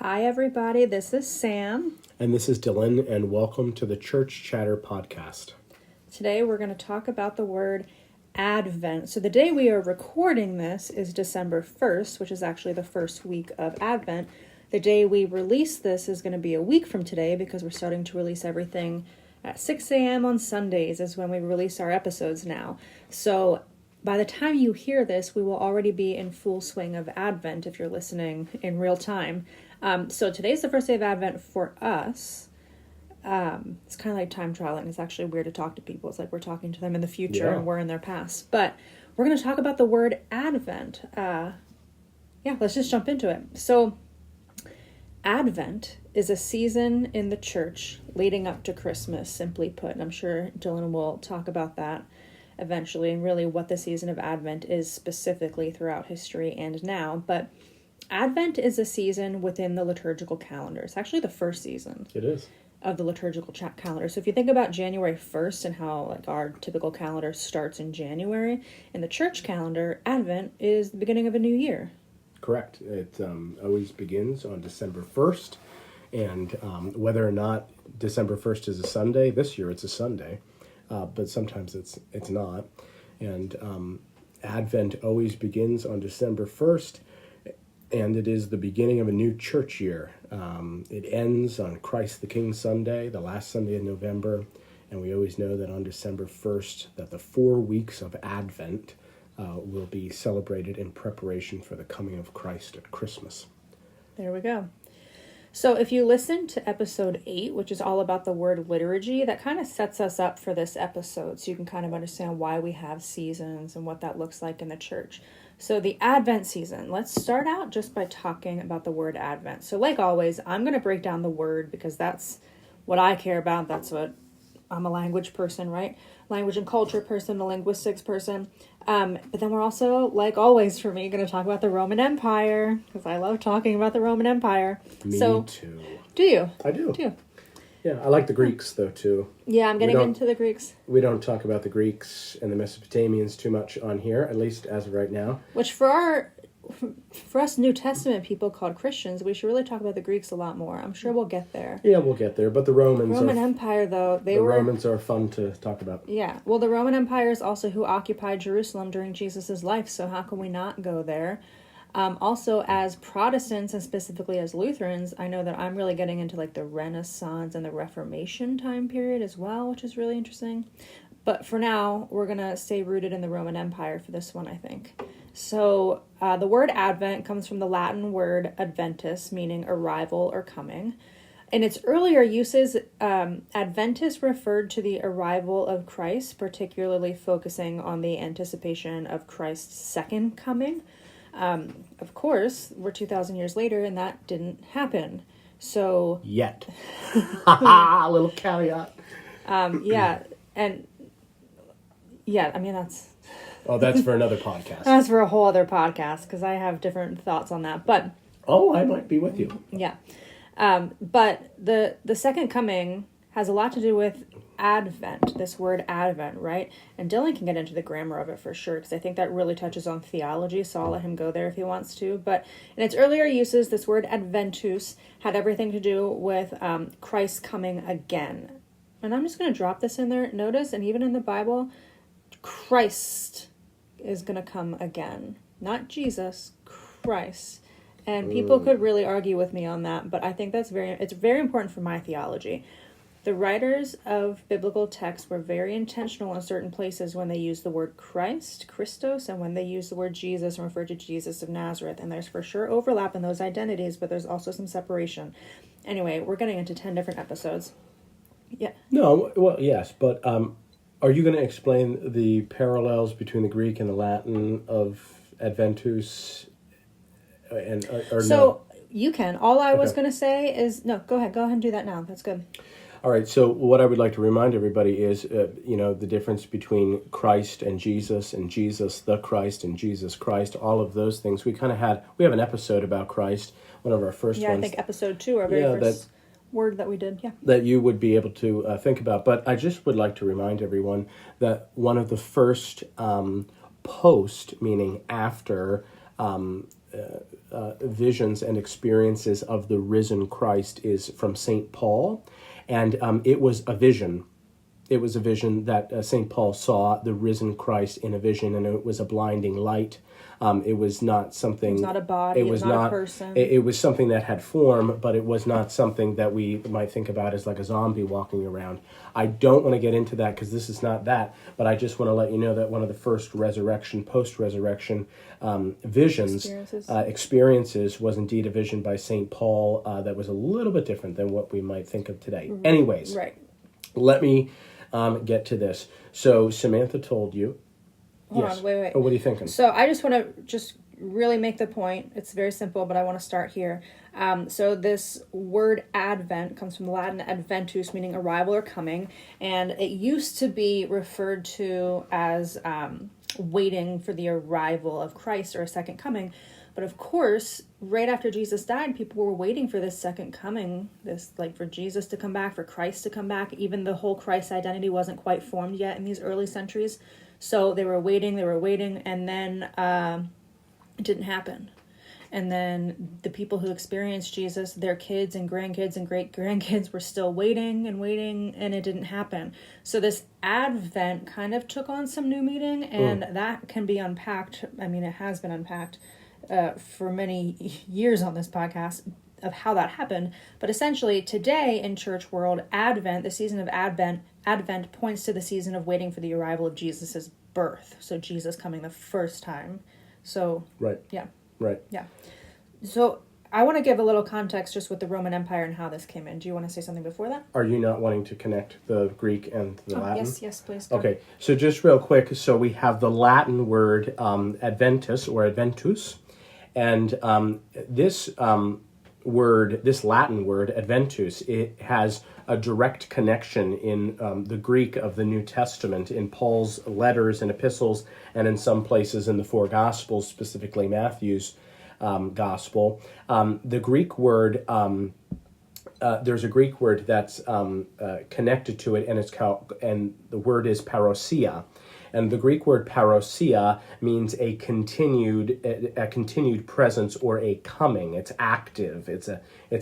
Hi, everybody. This is Sam. And this is Dillon, and welcome to the Church Chatter Podcast. Today, we're going to talk about the word Advent. So the day we are recording this is December 1st, which is actually the first week of Advent. The day we release this is going to be a week from today because we're starting to release everything at 6 a.m. on Sundays is when we release our episodes now. So by the time you hear this, we will already be in full swing of Advent if you're listening in real time. So today's the first day of Advent for us. It's kind of like time traveling. It's actually weird to talk to people. It's like we're talking to them in the future and we're in their past. But we're going to talk about the word Advent. Let's just jump into it. So Advent is a season in the church leading up to Christmas, simply put. And I'm sure Dillon will talk about that eventually and really what the season of Advent is specifically throughout history and now. But Advent is a season within the liturgical calendar. It's actually the first season. It is. Of the liturgical calendar. So if you think about January 1st and how like our typical calendar starts in January, in the church calendar, Advent is the beginning of a new year. Correct. It always begins on December 1st. And whether or not December 1st is a Sunday, this year it's a Sunday, but sometimes it's not. And Advent always begins on December 1st. And it is the beginning of a new church year. It ends on Christ the King Sunday, the last Sunday in November. And we always know that on December 1st, that the 4 weeks of Advent will be celebrated in preparation for the coming of Christ at Christmas. There we go. So if you listen to episode 8, which is all about the word liturgy, that kind of sets us up for this episode. So you can kind of understand why we have seasons and what that looks like in the church. So the Advent season, let's start out just by talking about the word Advent. So like always, I'm going to break down the word because that's what I care about. That's what I'm a language person, right? Language and culture person, a linguistics person. But then we're also, like always for me, going to talk about the Roman Empire because I love talking about the Roman Empire. Me too. Do you? I do. Yeah, I like the Greeks, though, too. Yeah, I'm getting into the Greeks. We don't talk about the Greeks and the Mesopotamians too much on here, at least as of right now. Which for us New Testament people called Christians, we should really talk about the Greeks a lot more. I'm sure we'll get there. Yeah, we'll get there. But the Roman Empire, though, Romans are fun to talk about. Yeah, well, the Roman Empire is also who occupied Jerusalem during Jesus' life, so how can we not go there? Also, as Protestants, and specifically as Lutherans, I know that I'm really getting into like the Renaissance and the Reformation time period as well, which is really interesting. But for now, we're going to stay rooted in the Roman Empire for this one, I think. So the word Advent comes from the Latin word adventus, meaning arrival or coming. In its earlier uses, Adventus referred to the arrival of Christ, particularly focusing on the anticipation of Christ's second coming. Of course, we're 2,000 years later, and that didn't happen. So yet, a little caveat. I mean that's. Oh, that's for another podcast. That's for a whole other podcast because I have different thoughts on that. But I might be with you. Yeah, but the second coming has a lot to do with Advent, this word Advent, right? And Dillon can get into the grammar of it for sure, because I think that really touches on theology, so I'll let him go there if he wants to. But in its earlier uses, this word adventus had everything to do with Christ coming again. And I'm just going to drop this in there. Notice, and even in the Bible, Christ is going to come again. Not Jesus, Christ. And people could really argue with me on that, but I think it's very important for my theology. The writers of biblical texts were very intentional in certain places when they used the word Christ, Christos, and when they used the word Jesus and referred to Jesus of Nazareth. And there's for sure overlap in those identities, but there's also some separation. Anyway, we're getting into 10 different episodes. Yeah. No, well, yes, but are you going to explain the parallels between the Greek and the Latin of Adventus? Or so no? You can. All I was going to say is, no, go ahead and do that now. That's good. All right, so what I would like to remind everybody is, the difference between Christ and Jesus the Christ and Jesus Christ, all of those things. We have an episode about Christ, one of our first ones. Yeah, I think episode 2, our very first word that we did, that you would be able to think about. But I just would like to remind everyone that one of the first post, meaning after visions and experiences of the risen Christ is from St. Paul, and it was a vision. It was a vision that St. Paul saw the risen Christ in a vision, and it was a blinding light. It was not something. It was not a body. It was not a person. It was something that had form, but it was not something that we might think about as like a zombie walking around. I don't want to get into that because this is not that, but I just want to let you know that one of the first post-resurrection visions, experiences was indeed a vision by St. Paul that was a little bit different than what we might think of today. Anyways, right. Let me get to this. So Samantha told you. Hold yes. on, wait. Oh, what are you thinking? So I just want to really make the point. It's very simple, but I want to start here. So this word Advent comes from the Latin adventus, meaning arrival or coming, and it used to be referred to as waiting for the arrival of Christ or a second coming. But of course, right after Jesus died, people were waiting for this second coming, for Jesus to come back, for Christ to come back. Even the whole Christ identity wasn't quite formed yet in these early centuries. So they were waiting, and then it didn't happen. And then the people who experienced Jesus, their kids and grandkids and great-grandkids were still waiting, and it didn't happen. So this Advent kind of took on some new meaning, and that can be unpacked. I mean, it has been unpacked for many years on this podcast of how that happened. But essentially, today in church world, Advent, the season of Advent points to the season of waiting for the arrival of Jesus's birth. So Jesus coming the first time. So, right. Yeah. Right. Yeah. So I want to give a little context just with the Roman Empire and how this came in. Do you want to say something before that? Are you not wanting to connect the Greek and the Latin? Yes, please. Okay, so just real quick, so we have the Latin word adventus or adventus, and this Latin word adventus, it has a direct connection in the Greek of the New Testament, in Paul's letters and epistles, and in some places in the four Gospels, specifically Matthew's Gospel. The Greek word, there's a Greek word that's connected to it, and the word is parousia. And the Greek word parousia means a continued presence or a coming. It's active. It's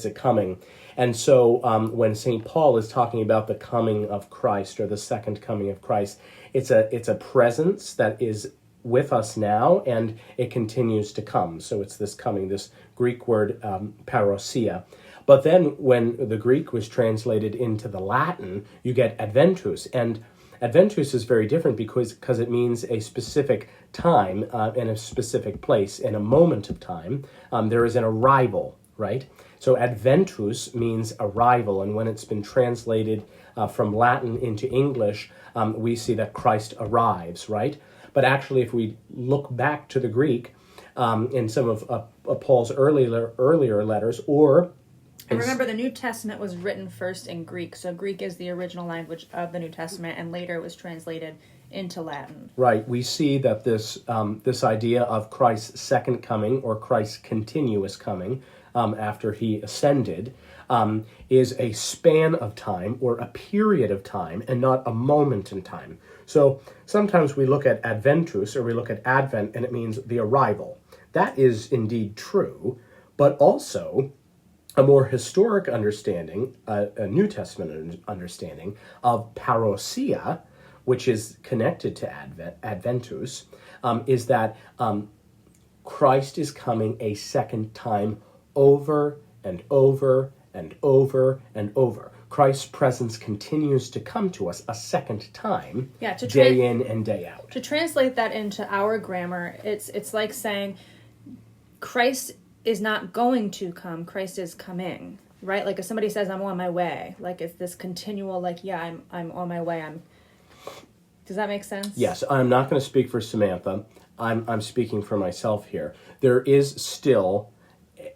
a coming. And so when St. Paul is talking about the coming of Christ or the second coming of Christ, it's a presence that is with us now, and it continues to come. So it's this coming, this Greek word parousia. But then when the Greek was translated into the Latin, you get adventus, and adventus is very different because it means a specific time in a specific place, in a moment of time. There is an arrival, right? So adventus means arrival, and when it's been translated from Latin into English, we see that Christ arrives, right? But actually, if we look back to the Greek in some of Paul's earlier letters, and remember, the New Testament was written first in Greek, so Greek is the original language of the New Testament, and later it was translated into Latin. Right. We see that this idea of Christ's second coming, or Christ's continuous coming after he ascended, is a span of time or a period of time, and not a moment in time. So sometimes we look at adventus, or we look at Advent, and it means the arrival. That is indeed true, but also a more historic understanding, a New Testament understanding of parousia, which is connected to adventus, is that Christ is coming a second time over and over and over and over. Christ's presence continues to come to us a second time, day in and day out. To translate that into our grammar, it's like saying Christ is not going to come, Christ is coming, right? Like if somebody says, I'm on my way, like it's this continual, I'm on my way. Does that make sense? Yes, I'm not going to speak for Samantha. I'm speaking for myself here. There is still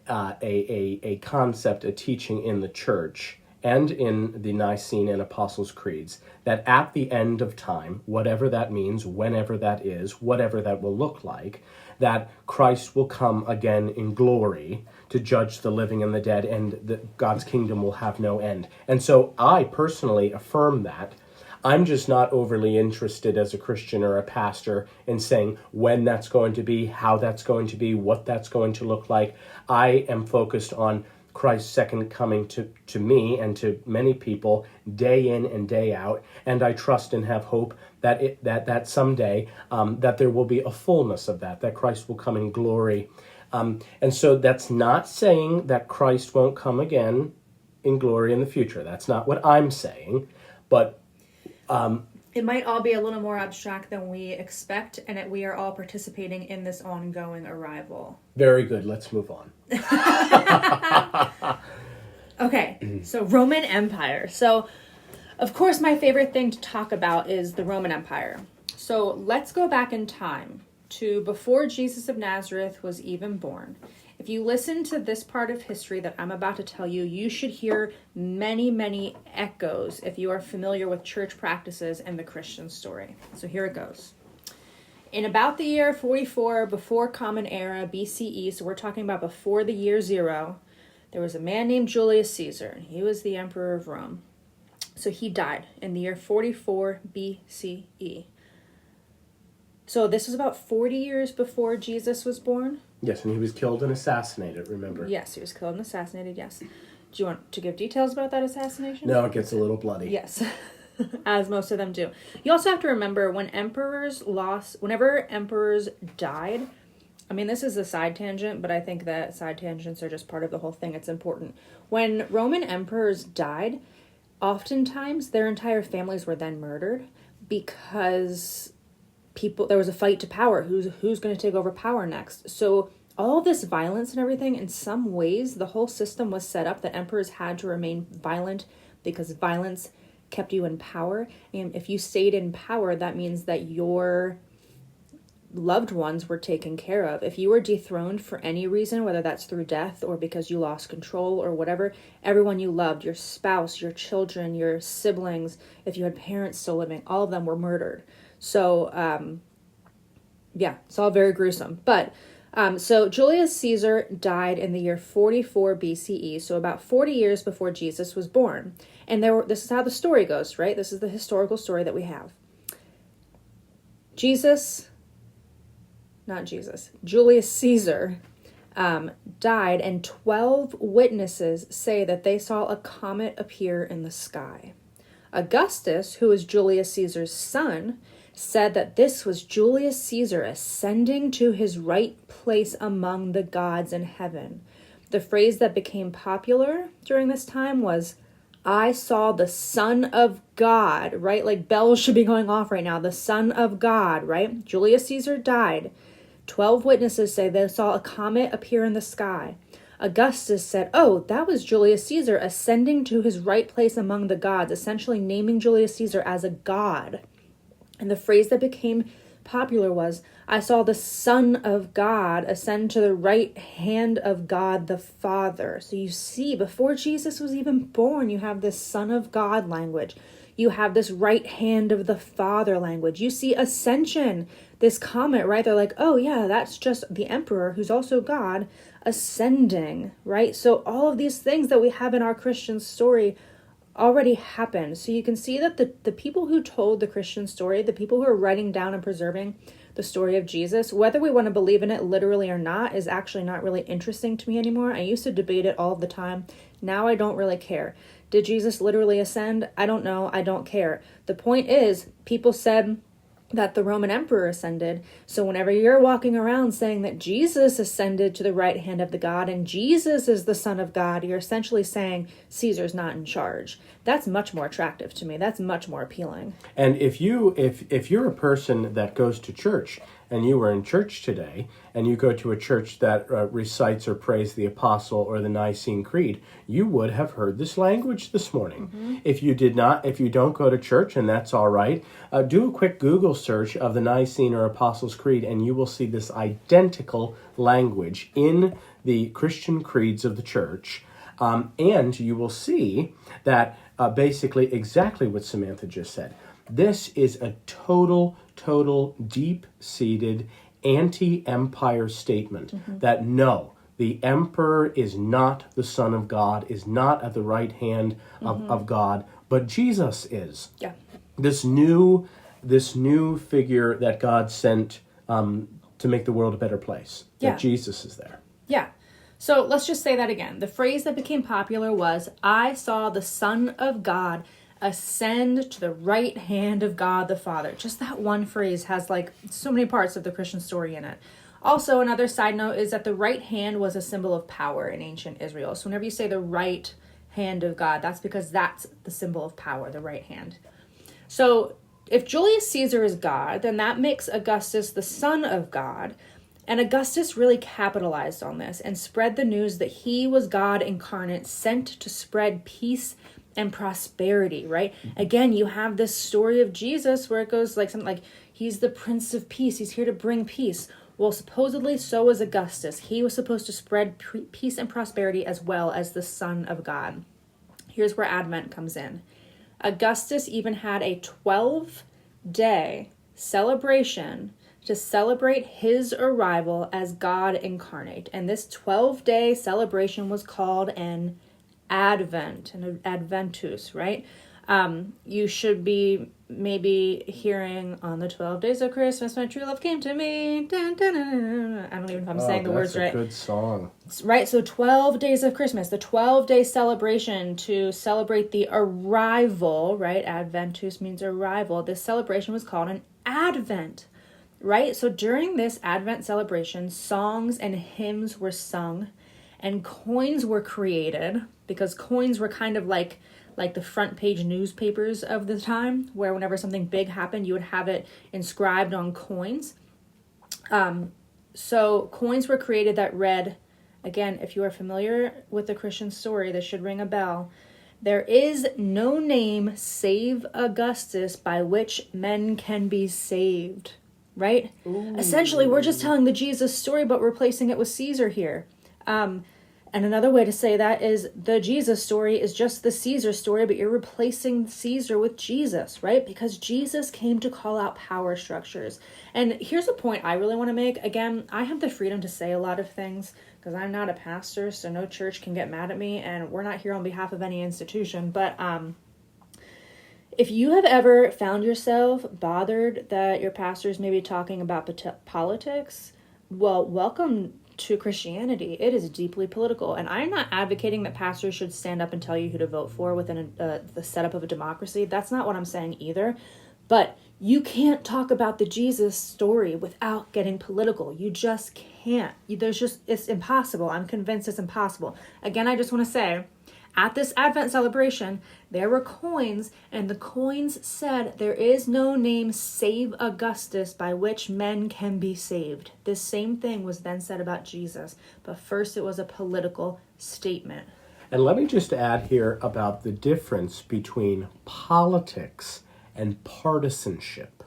a concept, a teaching in the church and in the Nicene and Apostles' Creeds that at the end of time, whatever that means, whenever that is, whatever that will look like, that Christ will come again in glory to judge the living and the dead, and that God's kingdom will have no end. And so I personally affirm that. I'm just not overly interested as a Christian or a pastor in saying when that's going to be, how that's going to be, what that's going to look like. I am focused on Christ's second coming to me and to many people day in and day out, and I trust and have hope that someday that there will be a fullness of that Christ will come in glory. And so that's not saying that Christ won't come again in glory in the future. That's not what I'm saying, but it might all be a little more abstract than we expect, and we are all participating in this ongoing arrival. Very good. Let's move on. Okay, so Roman Empire. So, of course, my favorite thing to talk about is the Roman Empire. So let's go back in time to before Jesus of Nazareth was even born. If you listen to this part of history that I'm about to tell you, you should hear many, many echoes if you are familiar with church practices and the Christian story. So here it goes. In about the year 44 before Common Era, BCE, so we're talking about before the year 0, there was a man named Julius Caesar, and he was the emperor of Rome. So he died in the year 44 BCE. So this was about 40 years before Jesus was born? Yes, and he was killed and assassinated, remember? Yes, he was killed and assassinated, yes. Do you want to give details about that assassination? No, it gets a little bloody. Yes, as most of them do. You also have to remember whenever emperors died, I mean, this is a side tangent, but I think that side tangents are just part of the whole thing. It's important. When Roman emperors died, oftentimes their entire families were then murdered because there was a fight to power. Who's going to take over power next? So all this violence and everything, in some ways, the whole system was set up that emperors had to remain violent because violence kept you in power. And if you stayed in power, that means that your loved ones were taken care of. If you were dethroned for any reason, whether that's through death or because you lost control or whatever, everyone you loved, your spouse, your children, your siblings, if you had parents still living, all of them were murdered. So, yeah, it's all very gruesome. But, so Julius Caesar died in the year 44 BCE, so about 40 years before Jesus was born. And this is how the story goes, right? This is the historical story that we have. Julius Caesar died, and 12 witnesses say that they saw a comet appear in the sky. Augustus, who was Julius Caesar's son, said that this was Julius Caesar ascending to his right place among the gods in heaven. The phrase that became popular during this time was, "I saw the Son of God," right? Like bells should be going off right now. The Son of God, right? Julius Caesar died. 12 witnesses say they saw a comet appear in the sky. Augustus said, "Oh, that was Julius Caesar ascending to his right place among the gods," essentially naming Julius Caesar as a god. And the phrase that became popular was, "I saw the Son of God ascend to the right hand of God the Father." So you see, before Jesus was even born, you have this Son of God language. You have this right hand of the Father language. You see ascension, this comet, right? They're like, oh yeah, that's just the emperor, who's also God, ascending, right? So all of these things that we have in our Christian story already happened. So you can see that the people who told the Christian story, the people who are writing down and preserving the story of Jesus, whether we want to believe in it literally or not, is actually not really interesting to me anymore. I used to debate it all the time. Now I don't really care. Did Jesus literally ascend? I don't know. I don't care. The point is, people said that the Roman emperor ascended. So whenever you're walking around saying that Jesus ascended to the right hand of the God and Jesus is the Son of God, you're essentially saying Caesar's not in charge. That's much more attractive to me. That's much more appealing. And if you're a person that goes to church and you were in church today and you go to a church that recites or prays the Apostle or the Nicene Creed, you would have heard this language this morning. Mm-hmm. If you don't go to church, and that's all right, do a quick Google search of the Nicene or Apostles' Creed and you will see this identical language in the Christian creeds of the church. And you will see that basically exactly what Samantha just said. This is a total deep-seated anti-empire statement that no, the emperor is not the Son of God, is not at the right hand of God, but Jesus is. Yeah. this new figure that God sent to make the world a better place. Yeah. That Jesus is there. Yeah. So let's just say that again. The phrase that became popular was, I saw the Son of God ascend to the right hand of God the Father. Just that one phrase has like so many parts of the Christian story in it. Also, another side note is that the right hand was a symbol of power in ancient Israel. So whenever you say the right hand of God, that's because that's the symbol of power, the right hand. So if Julius Caesar is God, then that makes Augustus the son of God. And Augustus really capitalized on this and spread the news that he was God incarnate, sent to spread peace and prosperity, right? Again, you have this story of Jesus where it goes like something like, he's the Prince of Peace. He's here to bring peace. Well, supposedly so was Augustus. He was supposed to spread peace and prosperity as well as the Son of God. Here's where Advent comes in. Augustus even had a 12-day celebration to celebrate his arrival as God incarnate. And this 12-day celebration was called an Advent, an Adventus, right? You should be maybe hearing on the 12 days of Christmas, my true love came to me. Dun, dun, dun, dun, dun. I don't even know if I'm saying the words right. That's a good song. Right, so 12 days of Christmas, the 12-day celebration to celebrate the arrival, right? Adventus means arrival. This celebration was called an Advent, right? So during this Advent celebration, songs and hymns were sung and coins were created, because coins were kind of like the front page newspapers of the time, where whenever something big happened, you would have it inscribed on coins. So coins were created that read, again, if you are familiar with the Christian story, this should ring a bell. There is no name save Augustus by which men can be saved, right? Ooh. Essentially, we're just telling the Jesus story, but replacing it with Caesar here. And another way to say that is the Jesus story is just the Caesar story, but you're replacing Caesar with Jesus, right? Because Jesus came to call out power structures. And here's a point I really want to make. Again, I have the freedom to say a lot of things because I'm not a pastor, so no church can get mad at me, and we're not here on behalf of any institution. But if you have ever found yourself bothered that your pastor is maybe talking about politics, well, welcome to Christianity. It is deeply political, and I'm not advocating that pastors should stand up and tell you who to vote for within the setup of a democracy. That's not what I'm saying either. But you can't talk about the Jesus story without getting political. You just can't. It's impossible. I'm convinced it's impossible. Again, I just want to say, at this Advent celebration, there were coins, and the coins said, there is no name save Augustus by which men can be saved. This same thing was then said about Jesus, but first it was a political statement. And let me just add here about the difference between politics and partisanship.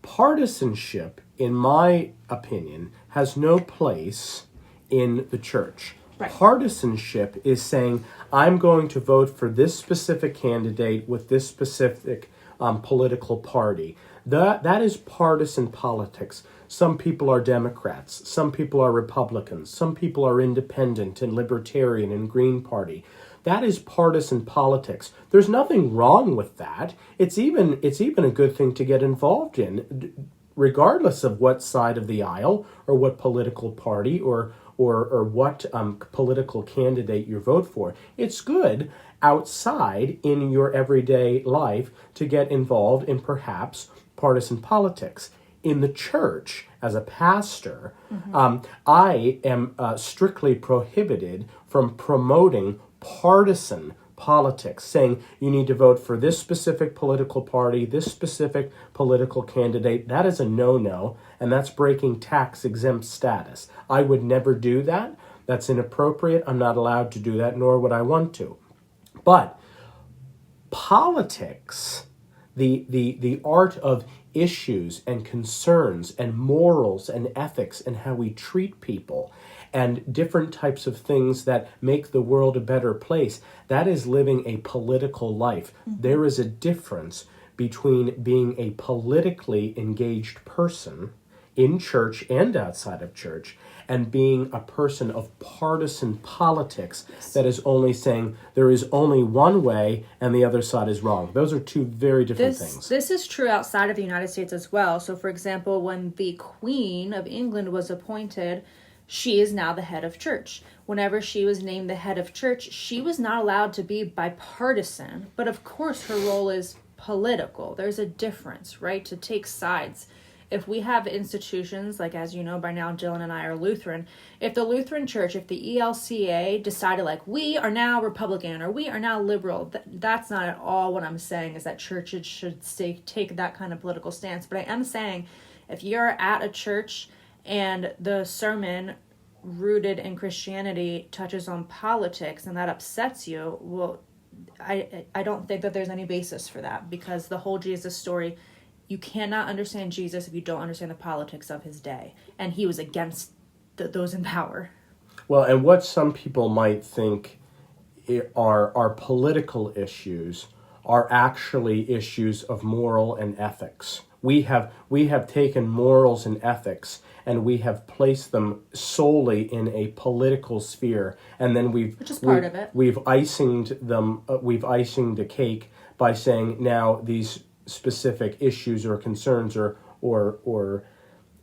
Partisanship, in my opinion, has no place in the church. Right. Partisanship is saying, I'm going to vote for this specific candidate with this specific political party. That is partisan politics. Some people are Democrats. Some people are Republicans. Some people are independent and libertarian and Green Party. That is partisan politics. There's nothing wrong with that. It's even a good thing to get involved in, regardless of what side of the aisle or what political party or what political candidate you vote for. It's good outside in your everyday life to get involved in perhaps partisan politics. In the church, as a pastor, I am strictly prohibited from promoting partisan politics, saying you need to vote for this specific political party, this specific political candidate. That is a no-no, and that's breaking tax-exempt status. I would never do that. That's inappropriate. I'm not allowed to do that, nor would I want to. But politics, the art of issues and concerns and morals and ethics and how we treat people and different types of things that make the world a better place, that is living a political life. Mm-hmm. There is a difference between being a politically engaged person in church and outside of church and being a person of partisan politics that is only saying there is only one way and the other side is wrong. Those are two very different things. This is true outside of the United States as well. So, for example, when the Queen of England was appointed, she is now the head of church. Whenever she was named the head of church, she was not allowed to be bipartisan. But of course, her role is political. There's a difference, right? To take sides. If we have institutions, like as you know by now, Dylan and I are Lutheran. If the Lutheran Church, if the ELCA decided like we are now Republican or we are now liberal, that's not at all what I'm saying is that churches should take that kind of political stance. But I am saying if you're at a church and the sermon rooted in Christianity touches on politics and that upsets you, well, I don't think that there's any basis for that, because the whole Jesus story, you cannot understand Jesus if you don't understand the politics of his day. And he was against those in power. Well, and what some people might think are political issues are actually issues of moral and ethics. We have taken morals and ethics and we have placed them solely in a political sphere, and then which is part of it. We've icinged them. We've icinged the cake by saying now these specific issues or concerns or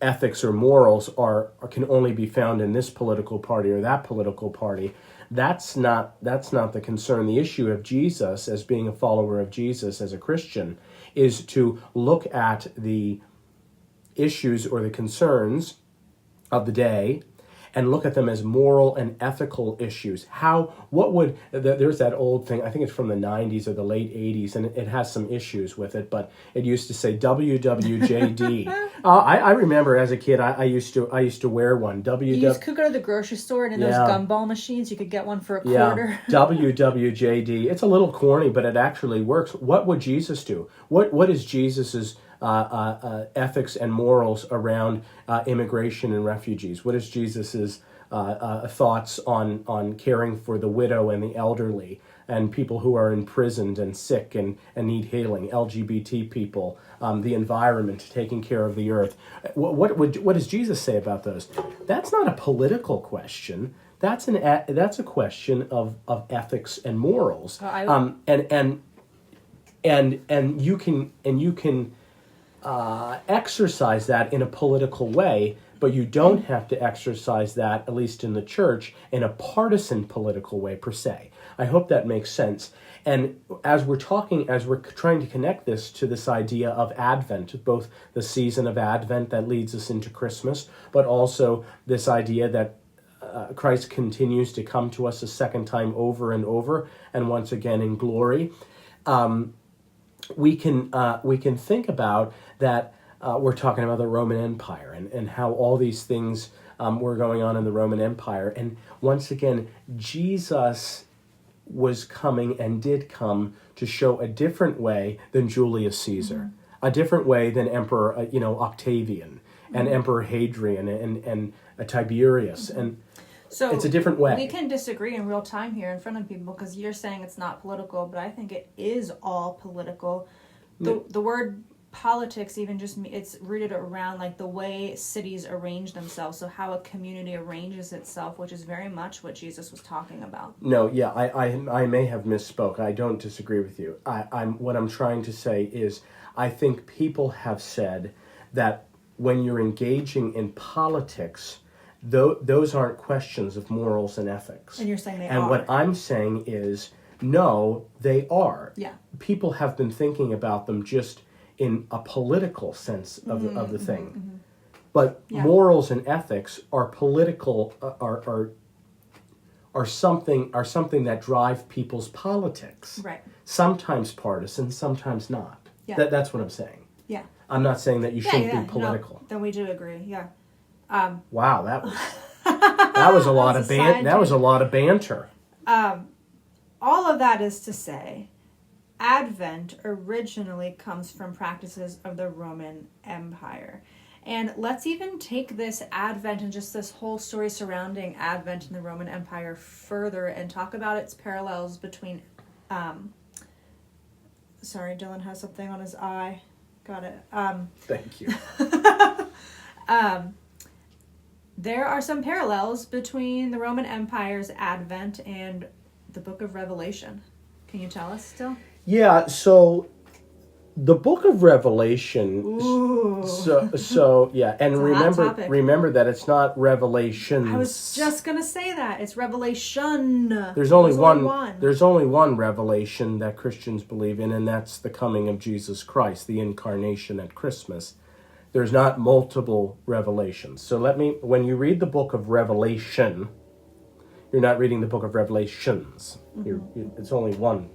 ethics or morals can only be found in this political party or that political party. That's not the concern. The issue of Jesus, as being a follower of Jesus, as a Christian, is to look at the issues or the concerns of the day and look at them as moral and ethical issues. There's that old thing, I think it's from the 90s or the late 80s, and it has some issues with it, but it used to say WWJD. I remember as a kid, I used to wear one. You could go to the grocery store, and in those gumball machines, you could get one for a quarter. WWJD. It's a little corny, but it actually works. What would Jesus do? What is Jesus's ethics and morals around immigration and refugees? What is Jesus's thoughts on caring for the widow and the elderly and people who are imprisoned and sick and need healing, LGBT people, the environment, taking care of the earth? What does Jesus say about those? That's not a political question. That's a question of ethics and morals. And you can exercise that in a political way, but you don't have to exercise that, at least in the church, in a partisan political way per se. I hope that makes sense. And as we're trying to connect this to this idea of Advent, both the season of Advent that leads us into Christmas, but also this idea that Christ continues to come to us a second time over and over, and once again in glory. We can think about that. We're talking about the Roman Empire and how all these things were going on in the Roman Empire. And once again, Jesus was coming and did come to show a different way than Julius Caesar, a different way than Emperor Octavian and Emperor Hadrian and Tiberius. And so it's a different way. We can disagree in real time here in front of people, because you're saying it's not political, but I think it is all political. The word politics even it's rooted around like the way cities arrange themselves, so how a community arranges itself, which is very much what Jesus was talking about. No, yeah, I may have misspoke. I don't disagree with you. What I'm trying to say is I think people have said that when you're engaging in politics, those aren't questions of morals and ethics. And you're saying they are. And what I'm saying is, no, they are. Yeah. People have been thinking about them just in a political sense of the thing. Mm-hmm. But morals and ethics are political, are something that drive people's politics. Right. Sometimes partisan, sometimes not. Yeah. That's what I'm saying. Yeah. I'm not saying that you shouldn't be political. No, then we do agree. Yeah. Wow, that was a lot of that was a lot of banter. All of that is to say, Advent originally comes from practices of the Roman Empire. And let's even take this Advent and just this whole story surrounding Advent in the Roman Empire further and talk about its parallels between... sorry, Dylan has something on his eye. Got it. Thank you. there are some parallels between the Roman Empire's advent and the book of Revelation. Can you tell us still? Yeah, so the book of Revelation. Ooh. So yeah, and It's a hot topic. remember that it's not Revelations. I was just gonna say that. It's Revelation. There's only one. There's only one revelation that Christians believe in, and that's the coming of Jesus Christ, the incarnation at Christmas. There's not multiple revelations. So when you read the book of Revelation, you're not reading the book of Revelations. It's only one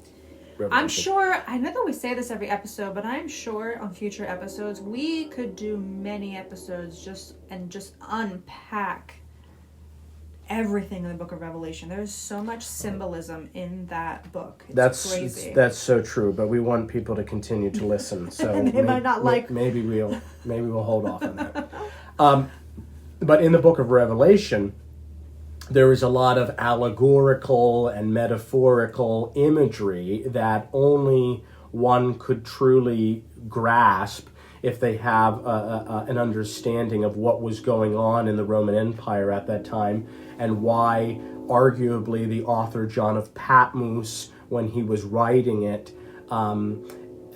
revelation. I'm sure, I know that we say this every episode, but I'm sure on future episodes we could do many episodes just unpack everything in the book of Revelation. There's so much symbolism in that book. It's crazy. That's so true, but we want people to continue to listen. So they might not like. Maybe we'll hold off on that. But in the book of Revelation, there is a lot of allegorical and metaphorical imagery that only one could truly grasp if they have an understanding of what was going on in the Roman Empire at that time, and why arguably the author John of Patmos, when he was writing it,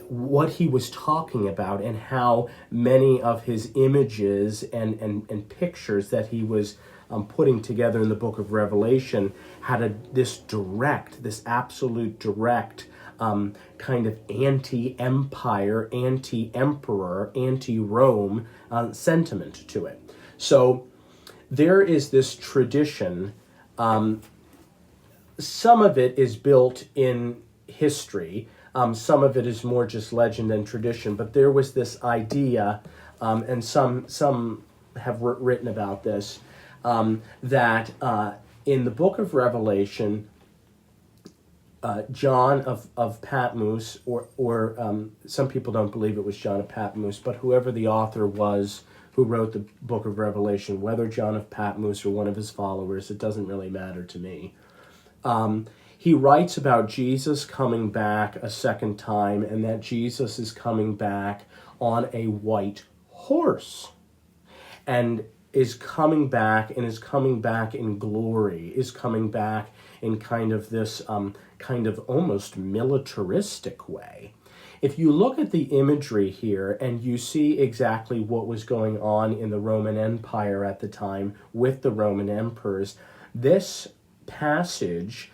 what he was talking about, and how many of his images and pictures that he was putting together in the book of Revelation had this absolute direct kind of anti-empire, anti-emperor, anti-Rome sentiment to it. So there is this tradition. Some of it is built in history. Some of it is more just legend and tradition. But there was this idea, and some have written about this, that in the book of Revelation, John of Patmos, or some people don't believe it was John of Patmos, but whoever the author was who wrote the book of Revelation, whether John of Patmos or one of his followers, it doesn't really matter to me. He writes about Jesus coming back a second time, and that Jesus is coming back on a white horse, and is coming back in glory, is coming back in kind of this kind of almost militaristic way. If you look at the imagery here and you see exactly what was going on in the Roman Empire at the time with the Roman emperors, this passage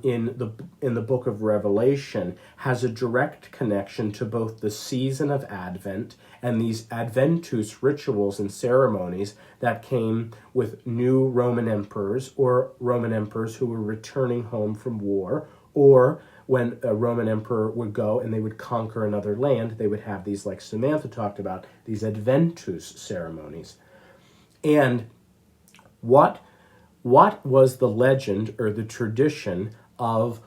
in the book of Revelation has a direct connection to both the season of Advent and these Adventus rituals and ceremonies that came with new Roman emperors, or Roman emperors who were returning home from war, or when a Roman emperor would go and they would conquer another land, they would have these, like Samantha talked about, these Adventus ceremonies. And what was the legend or the tradition of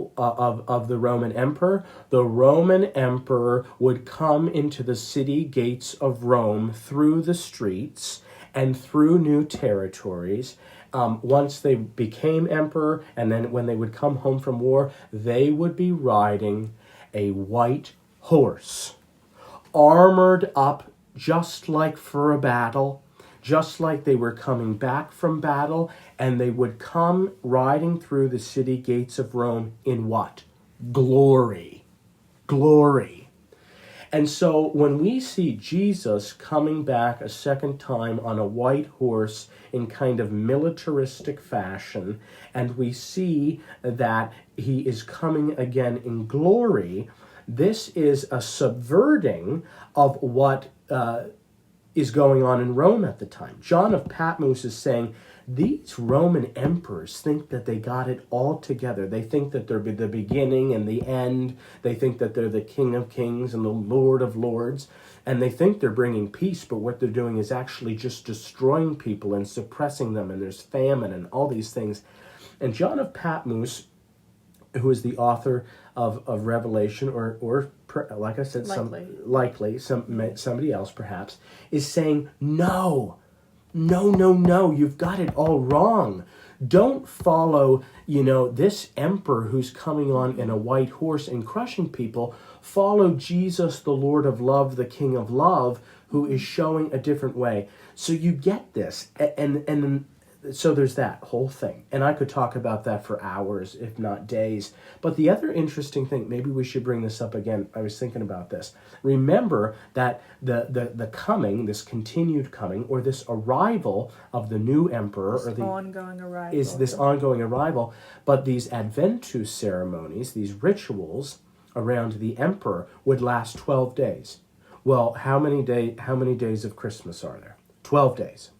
the Roman emperor? The Roman emperor would come into the city gates of Rome through the streets and through new territories. Once they became emperor, and then when they would come home from war, they would be riding a white horse, armored up just like for a battle, just like they were coming back from battle, and they would come riding through the city gates of Rome in what? Glory. Glory. And so when we see Jesus coming back a second time on a white horse in kind of militaristic fashion, and we see that he is coming again in glory, this is a subverting of what is going on in Rome at the time. John of Patmos is saying, these Roman emperors think that they got it all together. They think that they're the beginning and the end. They think that they're the King of Kings and the Lord of Lords. And they think they're bringing peace, but what they're doing is actually just destroying people and suppressing them. And there's famine and all these things. And John of Patmos, who is the author of Revelation, or like I said, somebody else perhaps, is saying, no, you've got it all wrong. Don't follow, this emperor who's coming on in a white horse and crushing people. Follow Jesus, the Lord of love, the King of love, who is showing a different way. So you get this, and so there's that whole thing. And I could talk about that for hours, if not days. But the other interesting thing, maybe we should bring this up again. I was thinking about this. Remember that the coming, this continued coming, or this arrival of the new emperor, This or the ongoing arrival. is this ongoing arrival. But these Adventus ceremonies, these rituals around the emperor, would last 12 days. Well, how many days of Christmas are there? 12 days.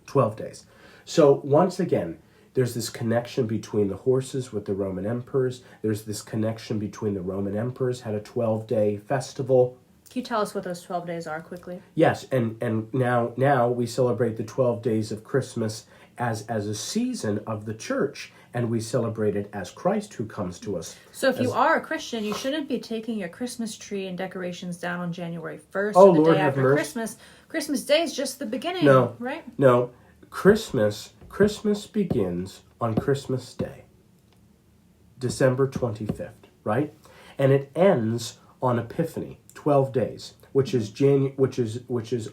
12 days. So once again, there's this connection between the horses with the Roman emperors. There's this connection between the Roman emperors had a 12-day festival. Can you tell us what those 12 days are quickly? Yes, and now we celebrate the 12 days of Christmas as a season of the church, and we celebrate it as Christ who comes to us. So if you are a Christian, you shouldn't be taking your Christmas tree and decorations down on January 1st Oh, or the Lord, day have after mercy. Christmas. Christmas Day is just the beginning, No. right? No, Christmas begins on Christmas Day, December 25th, right? And it ends on Epiphany, 12 days, which is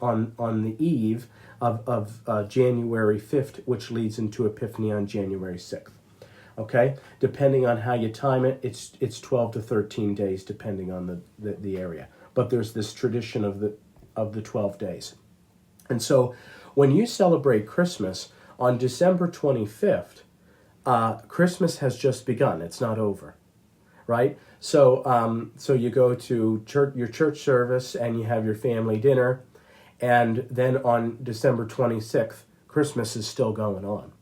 on the eve of January 5th, which leads into Epiphany on January 6th. Okay, depending on how you time it, it's 12 to 13 days, depending on the area. But there's this tradition of the 12 days, and so when you celebrate Christmas on December 25th, Christmas has just begun. It's not over, right? So you go to your church service and you have your family dinner, and then on December 26th, Christmas is still going on.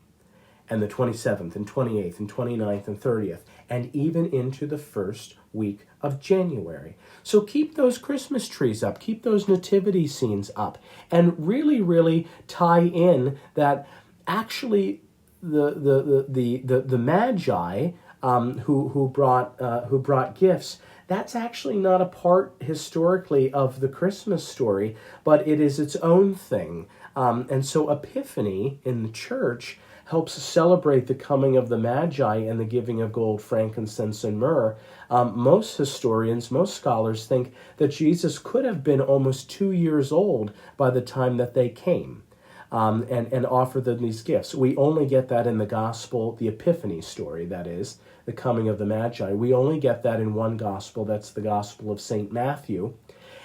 And the 27th and 28th and 29th and 30th, and even into the first week of January. So keep those Christmas trees up, keep those nativity scenes up, and really, really tie in that actually the Magi who brought gifts. That's actually not a part historically of the Christmas story, but it is its own thing. And so Epiphany in the church helps celebrate the coming of the Magi and the giving of gold, frankincense, and myrrh. Most historians, most scholars think that Jesus could have been almost 2 years old by the time that they came and offered them these gifts. We only get that in the gospel, the Epiphany story, that is, the coming of the Magi. We only get that in one gospel, that's the Gospel of St. Matthew.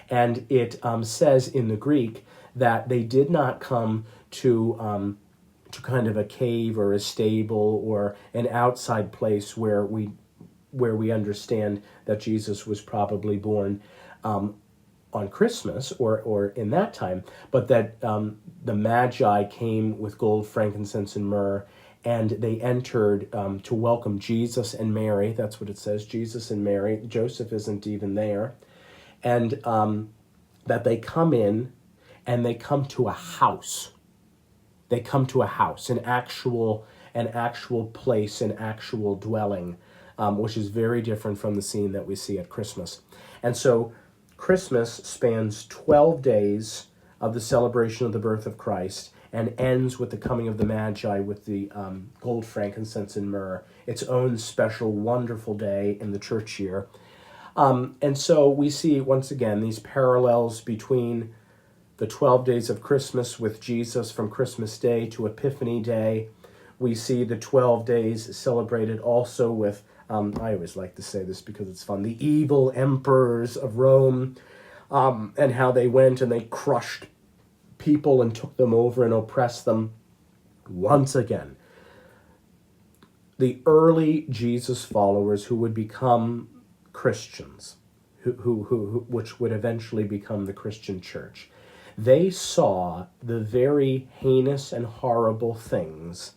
And it says in the Greek that they did not come to kind of a cave or a stable or an outside place where we understand that Jesus was probably born on Christmas or in that time, but that the Magi came with gold, frankincense, and myrrh, and they entered to welcome Jesus and Mary. That's what it says, Jesus and Mary. Joseph isn't even there. And that they come in and they come to a house. They come to a house, an actual place, an actual dwelling, which is very different from the scene that we see at Christmas. And so Christmas spans 12 days of the celebration of the birth of Christ and ends with the coming of the Magi with the gold, frankincense, and myrrh, its own special, wonderful day in the church year. And so we see, once again, these parallels between the 12 days of Christmas with Jesus from Christmas Day to Epiphany Day. We see the 12 days celebrated also with, I always like to say this because it's fun, the evil emperors of Rome, and how they went and they crushed people and took them over and oppressed them. Once again, the early Jesus followers who would become Christians, which would eventually become the Christian church, they saw the very heinous and horrible things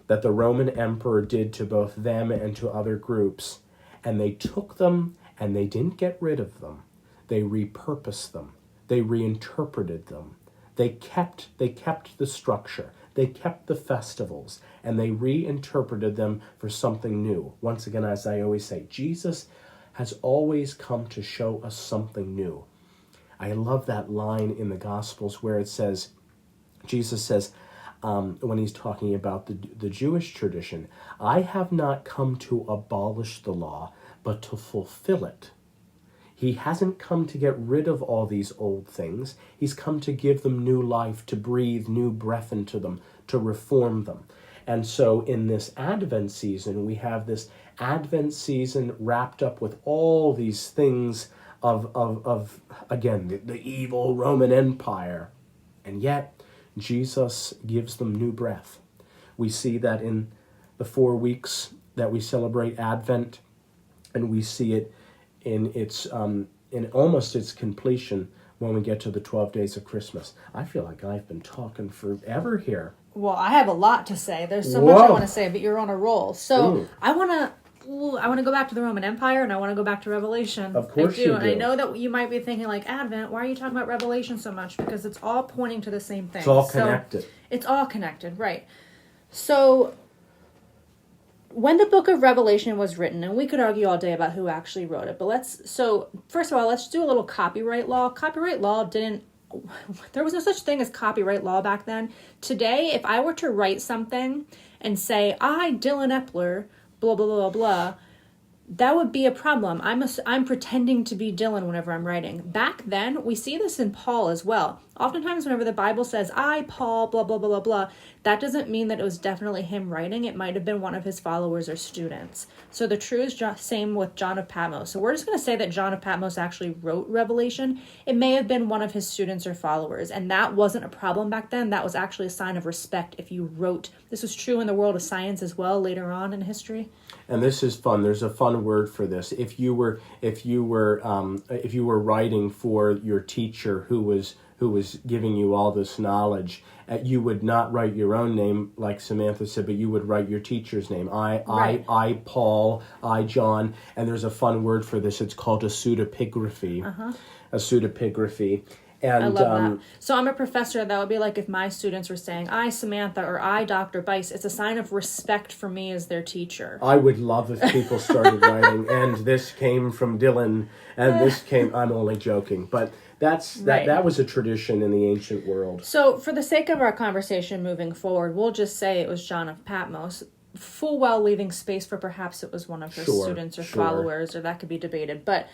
that the Roman emperor did to both them and to other groups, and they took them and they didn't get rid of them. They repurposed them. They reinterpreted them. They kept the structure. They kept the festivals, and they reinterpreted them for something new. Once again, as I always say, Jesus has always come to show us something new. I love that line in the Gospels where it says, Jesus says, when he's talking about the Jewish tradition, I have not come to abolish the law, but to fulfill it. He hasn't come to get rid of all these old things. He's come to give them new life, to breathe new breath into them, to reform them. And so in this Advent season, we have this Advent season wrapped up with all these things of again, the evil Roman Empire. And yet, Jesus gives them new breath. We see that in the 4 weeks that we celebrate Advent, and we see it in its in almost its completion when we get to the 12 days of Christmas. I feel like I've been talking forever here. Well, I have a lot to say. There's so much I want to say, but you're on a roll. So I want to go back to the Roman Empire, and I want to go back to Revelation. Of course you do. And I know that you might be thinking, like, Advent, why are you talking about Revelation so much? Because it's all pointing to the same thing. It's all connected. It's all connected, right. So when the book of Revelation was written, and we could argue all day about who actually wrote it, but first of all, let's do a little copyright law. Copyright law there was no such thing as copyright law back then. Today, if I were to write something and say, I, Dillon Epler, blah, blah, blah, blah, that would be a problem. I'm pretending to be Dillon whenever I'm writing. Back then, we see this in Paul as well. Oftentimes, whenever the Bible says, I, Paul, blah, blah, blah, blah, blah, that doesn't mean that it was definitely him writing. It might have been one of his followers or students. So the true is same with John of Patmos. So we're just going to say that John of Patmos actually wrote Revelation. It may have been one of his students or followers. And that wasn't a problem back then. That was actually a sign of respect if you wrote. This was true in the world of science as well later on in history. And this is fun. There's a fun word for this. If you were writing for your teacher who was giving you all this knowledge, you would not write your own name, like Samantha said, but you would write your teacher's name. I, Paul, I, John. And there's a fun word for this. It's called a pseudepigraphy. A pseudepigraphy. And, I love that. So I'm a professor. That would be like if my students were saying, I, Samantha, or I, Dr. Bice. It's a sign of respect for me as their teacher. I would love if people started writing, and this came from Dillon, and this came... I'm only joking, but that was a tradition in the ancient world. So for the sake of our conversation moving forward, we'll just say it was John of Patmos, full well leaving space for perhaps it was one of his students or followers, or that could be debated. But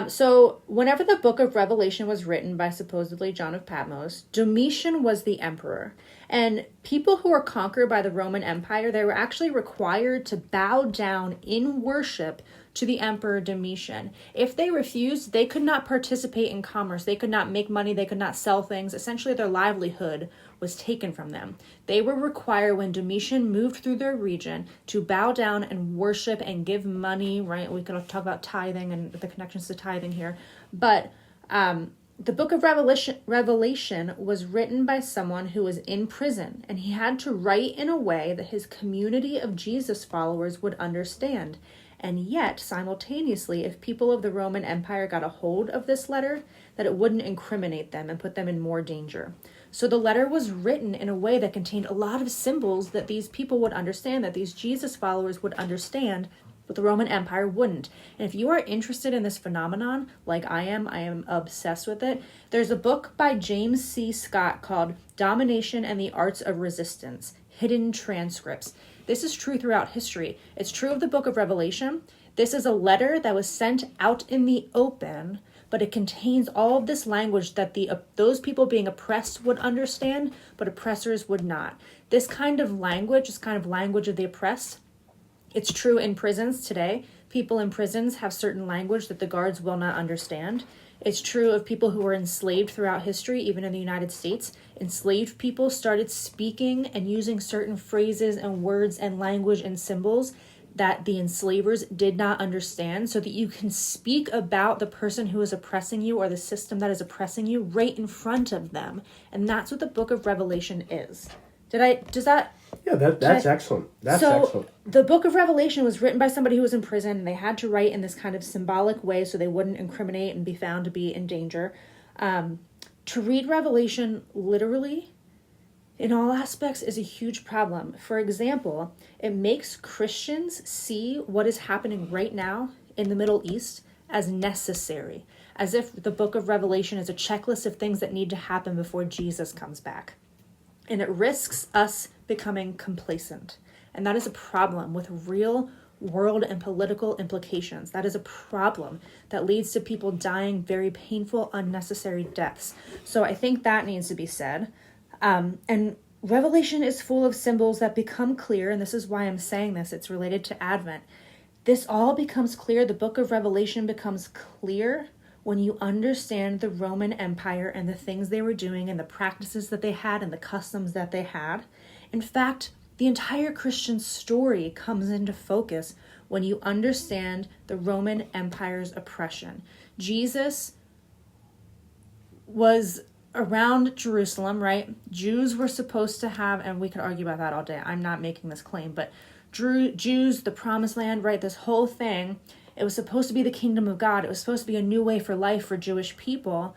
so whenever the book of Revelation was written by supposedly John of Patmos, Domitian was the emperor. And people who were conquered by the Roman Empire, they were actually required to bow down in worship to the emperor Domitian. If they refused, they could not participate in commerce. They could not make money. They could not sell things. Essentially, their livelihood was taken from them. They were required, when Domitian moved through their region, to bow down and worship and give money, right? We could talk about tithing and the connections to tithing here. But the book of Revelation was written by someone who was in prison, and he had to write in a way that his community of Jesus followers would understand. And yet, simultaneously, if people of the Roman Empire got a hold of this letter, that it wouldn't incriminate them and put them in more danger. So the letter was written in a way that contained a lot of symbols that these people would understand, that these Jesus followers would understand, but the Roman Empire wouldn't. And if you are interested in this phenomenon, like I am obsessed with it. There's a book by James C. Scott called Domination and the Arts of Resistance, Hidden Transcripts. This is true throughout history. It's true of the book of Revelation. This is a letter that was sent out in the open, but it contains all of this language that those people being oppressed would understand, but oppressors would not. This kind of language, of the oppressed, it's true in prisons today. People in prisons have certain language that the guards will not understand. It's true of people who were enslaved throughout history, even in the United States. Enslaved people started speaking and using certain phrases and words and language and symbols that the enslavers did not understand, so that you can speak about the person who is oppressing you or the system that is oppressing you right in front of them. And that's what the book of Revelation is. Yeah, that's excellent. That's excellent. The book of Revelation was written by somebody who was in prison, and they had to write in this kind of symbolic way so they wouldn't incriminate and be found to be in danger. To read Revelation literally, in all aspects, is a huge problem. For example, it makes Christians see what is happening right now in the Middle East as necessary, as if the book of Revelation is a checklist of things that need to happen before Jesus comes back. And it risks us becoming complacent. And that is a problem with real world and political implications. That is a problem that leads to people dying very painful, unnecessary deaths. So I think that needs to be said. And Revelation is full of symbols that become clear, and this is why I'm saying this. It's related to Advent. This all becomes clear. The book of Revelation becomes clear when you understand the Roman Empire and the things they were doing and the practices that they had and the customs that they had. In fact, the entire Christian story comes into focus when you understand the Roman Empire's oppression. Jesus was around Jerusalem, right? Jews were supposed to have, and we could argue about that all day. I'm not making this claim, but Jews, the promised land, right? This whole thing, it was supposed to be the kingdom of God. It was supposed to be a new way for life for Jewish people.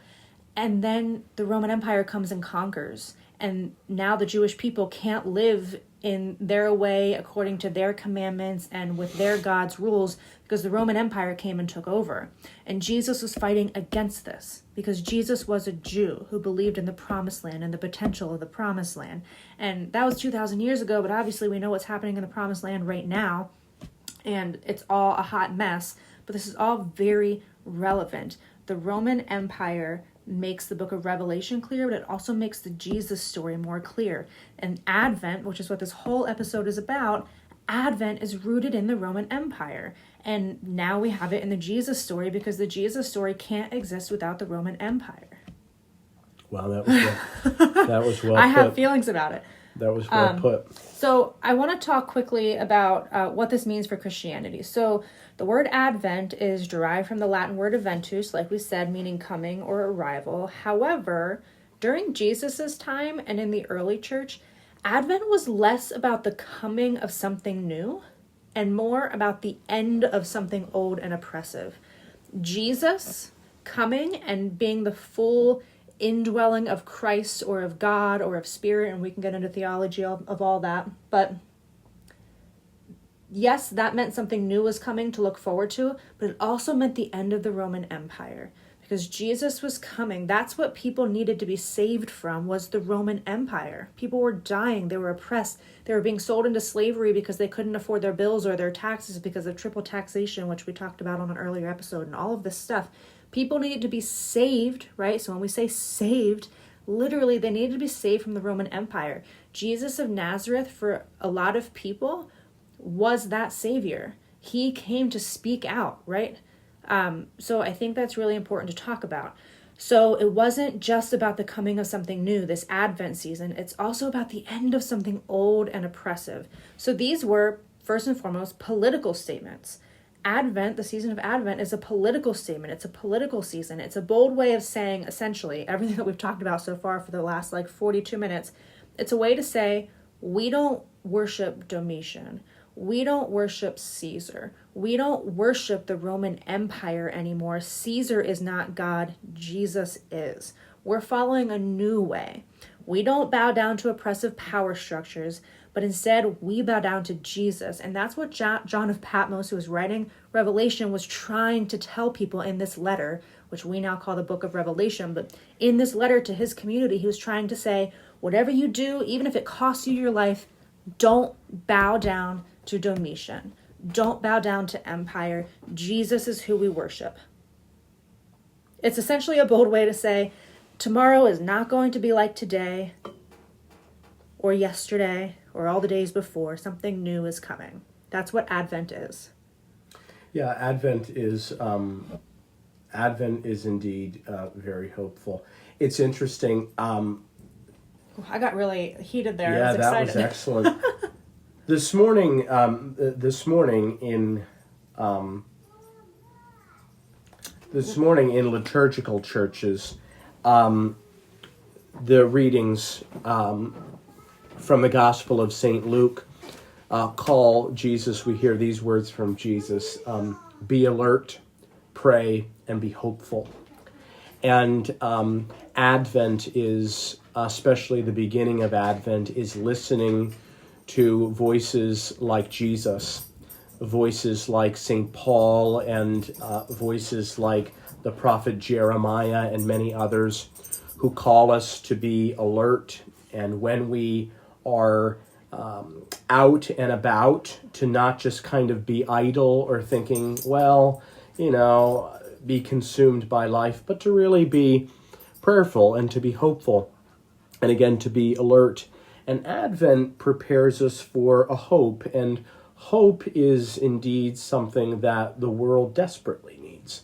And then the Roman Empire comes and conquers. And now the Jewish people can't live in their way according to their commandments and with their God's rules because the Roman Empire came and took over. And Jesus was fighting against this because Jesus was a Jew who believed in the promised land and the potential of the promised land. And that was 2,000 years ago, but obviously we know what's happening in the promised land right now. And it's all a hot mess, but this is all very relevant. The Roman Empire makes the book of Revelation clear, but it also makes the Jesus story more clear. And Advent, which is what this whole episode is about, Advent is rooted in the Roman Empire. And now we have it in the Jesus story because the Jesus story can't exist without the Roman Empire. Wow, that was well I put. have feelings about it. That was well put. So I want to talk quickly about what this means for Christianity. So the word Advent is derived from the Latin word adventus, like we said, meaning coming or arrival. However, during Jesus's time and in the early church, Advent was less about the coming of something new and more about the end of something old and oppressive. Jesus coming and being the full indwelling of Christ or of God or of spirit, and we can get into theology of all that, but yes, that meant something new was coming to look forward to, but it also meant the end of the Roman Empire because Jesus was coming. That's what people needed to be saved from, was the Roman Empire. People were dying, they were oppressed, they were being sold into slavery because they couldn't afford their bills or their taxes because of triple taxation, which we talked about on an earlier episode, and all of this stuff. People needed to be saved, right? So when we say saved, literally they needed to be saved from the Roman Empire. Jesus of Nazareth, for a lot of people, was that savior. He came to speak out, right? So I think that's really important to talk about. So it wasn't just about the coming of something new, this Advent season. It's also about the end of something old and oppressive. So these were, first and foremost, political statements. Advent, the season of Advent, is a political statement. It's a political season. It's a bold way of saying, essentially, everything that we've talked about so far for the last 42 minutes. It's a way to say, we don't worship Domitian. We don't worship Caesar. We don't worship the Roman Empire anymore. Caesar is not God. Jesus is. We're following a new way. We don't bow down to oppressive power structures, but instead we bow down to Jesus. And that's what John of Patmos, who was writing Revelation, was trying to tell people in this letter, which we now call the book of Revelation. But in this letter to his community, he was trying to say, whatever you do, even if it costs you your life, don't bow down to Domitian. Don't bow down to empire. Jesus is who we worship. It's essentially a bold way to say, tomorrow is not going to be like today or yesterday or all the days before. Something new is coming. That's what Advent is. Yeah, Advent is indeed very hopeful. It's interesting. I got really heated there. Yeah, I was that excited. was excellent. This morning in liturgical churches, the readings from the Gospel of St. Luke call Jesus, we hear these words from Jesus, be alert, pray, and be hopeful. And Advent is, especially the beginning of Advent, is listening to voices like Jesus, voices like St. Paul, and voices like the prophet Jeremiah and many others who call us to be alert. And when we are out and about, to not just kind of be idle or thinking, well, be consumed by life, but to really be prayerful and to be hopeful, and again, to be alert. And Advent prepares us for a hope, and hope is indeed something that the world desperately needs.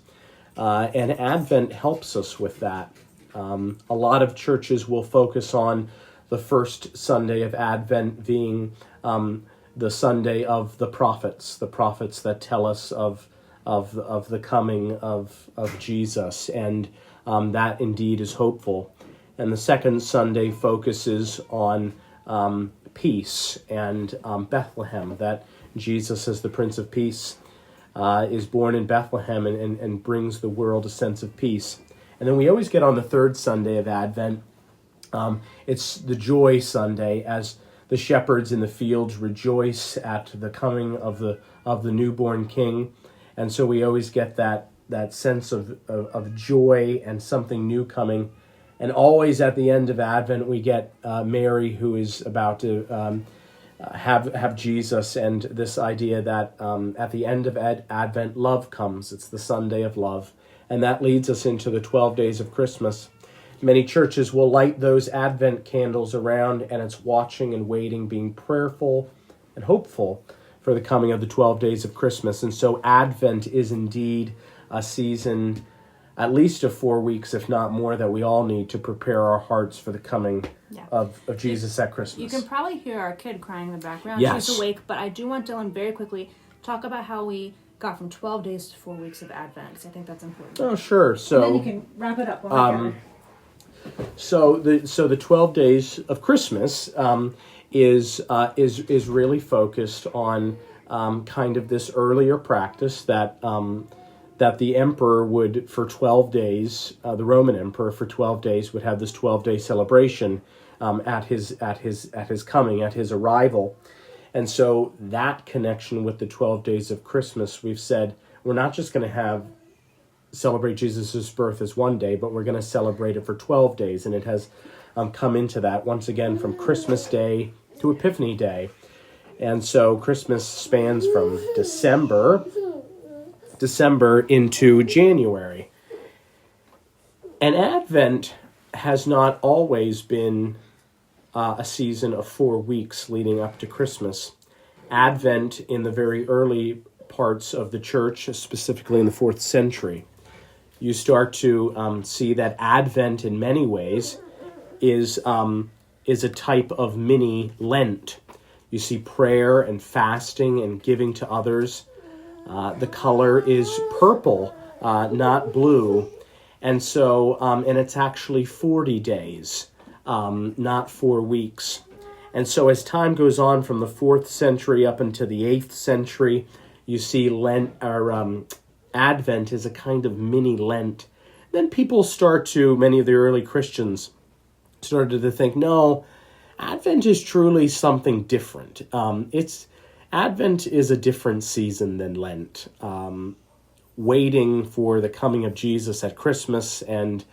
And Advent helps us with that. A lot of churches will focus on the first Sunday of Advent being the Sunday of the prophets that tell us of the coming of Jesus, and that indeed is hopeful. And the second Sunday focuses on peace and Bethlehem, that Jesus, as the Prince of Peace, is born in Bethlehem and brings the world a sense of peace. And then we always get on the third Sunday of Advent. It's the Joy Sunday, as the shepherds in the fields rejoice at the coming of the newborn King. And so we always get that sense of joy and something new coming. And always at the end of Advent, we get Mary, who is about to have Jesus, and this idea that at the end of Advent, love comes. It's the Sunday of love. And that leads us into the 12 days of Christmas. Many churches will light those Advent candles around, and it's watching and waiting, being prayerful and hopeful for the coming of the 12 days of Christmas. And so Advent is indeed a season, at least of 4 weeks, if not more, that we all need to prepare our hearts for the coming of Jesus at Christmas. You can probably hear our kid crying in the background. Yes. She's awake, but I do want Dylan very quickly talk about how we got from 12 days to 4 weeks of Advent, because I think that's important. Oh, sure. So, and then you can wrap it up while So the 12 days of Christmas is really focused on kind of this earlier practice that the emperor would, for 12 days, the Roman emperor for 12 days would have this 12-day celebration at his coming, at his arrival. And so that connection with the 12 days of Christmas, we've said, we're not just going to celebrate Jesus' birth as one day, but we're going to celebrate it for 12 days. And it has come into that once again from Christmas Day to Epiphany Day. And so Christmas spans from December into January. And Advent has not always been a season of 4 weeks leading up to Christmas. Advent in the very early parts of the church, specifically in the 4th century, you start to see that Advent in many ways is a type of mini Lent. You see prayer and fasting and giving to others. The color is purple, not blue. And so, and it's actually 40 days, not 4 weeks. And so as time goes on from the 4th century up into the 8th century, you see Advent is a kind of mini Lent. Then people many of the early Christians started to think, no, Advent is truly something different. Advent is a different season than Lent. Waiting for the coming of Jesus at Christmas and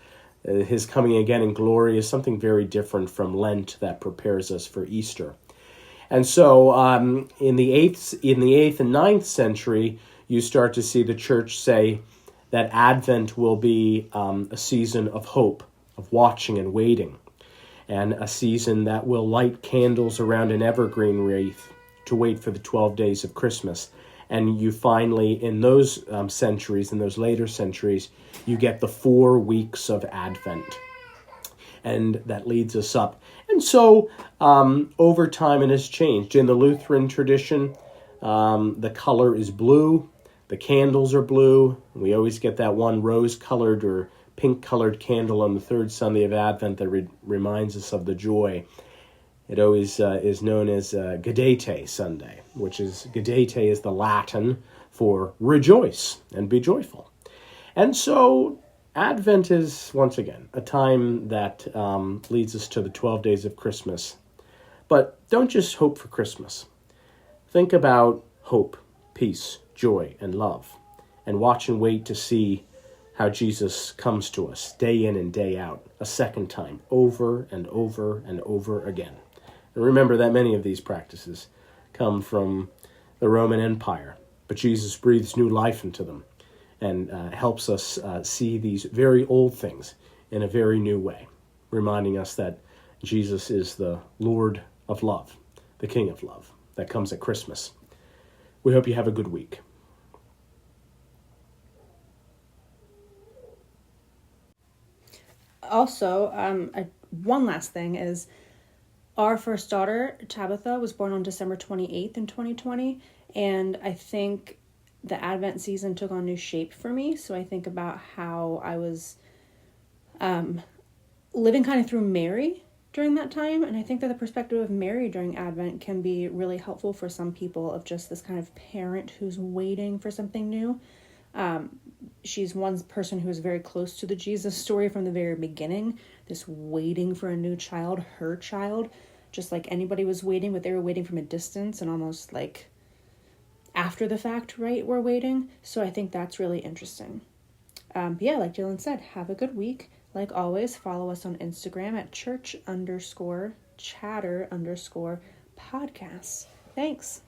his coming again in glory is something very different from Lent that prepares us for Easter. And so in the 8th and 9th century, you start to see the church say that Advent will be a season of hope, of watching and waiting, and a season that will light candles around an evergreen wreath to wait for the 12 days of Christmas. And you finally, in those centuries, in those later centuries, you get the 4 weeks of Advent. And that leads us up. And so, over time, it has changed. In the Lutheran tradition, the color is blue. The candles are blue. We always get that one rose-colored or pink-colored candle on the third Sunday of Advent that reminds us of the joy. It always is known as Gaudete Sunday, which is, Gaudete is the Latin for rejoice and be joyful. And so Advent is, once again, a time that leads us to the 12 days of Christmas. But don't just hope for Christmas. Think about hope, peace, joy, and love, and watch and wait to see how Jesus comes to us day in and day out, a second time, over and over and over again. And remember that many of these practices come from the Roman Empire, but Jesus breathes new life into them and helps us see these very old things in a very new way, reminding us that Jesus is the Lord of love, the King of love, that comes at Christmas. We hope you have a good week. Also, one last thing is our first daughter, Tabitha, was born on December 28th in 2020, and I think the Advent season took on new shape for me. So I think about how I was living kind of through Mary during that time, and I think that the perspective of Mary during Advent can be really helpful for some people, of just this kind of parent who's waiting for something new. She's one person who is very close to the Jesus story from the very beginning, this waiting for a new child, her child, just like anybody was waiting, but they were waiting from a distance and almost like after the fact, right, we're waiting. So I think that's really interesting. But yeah, like Dylan said, have a good week. Like always, follow us on Instagram at church_chatter_podcasts. Thanks.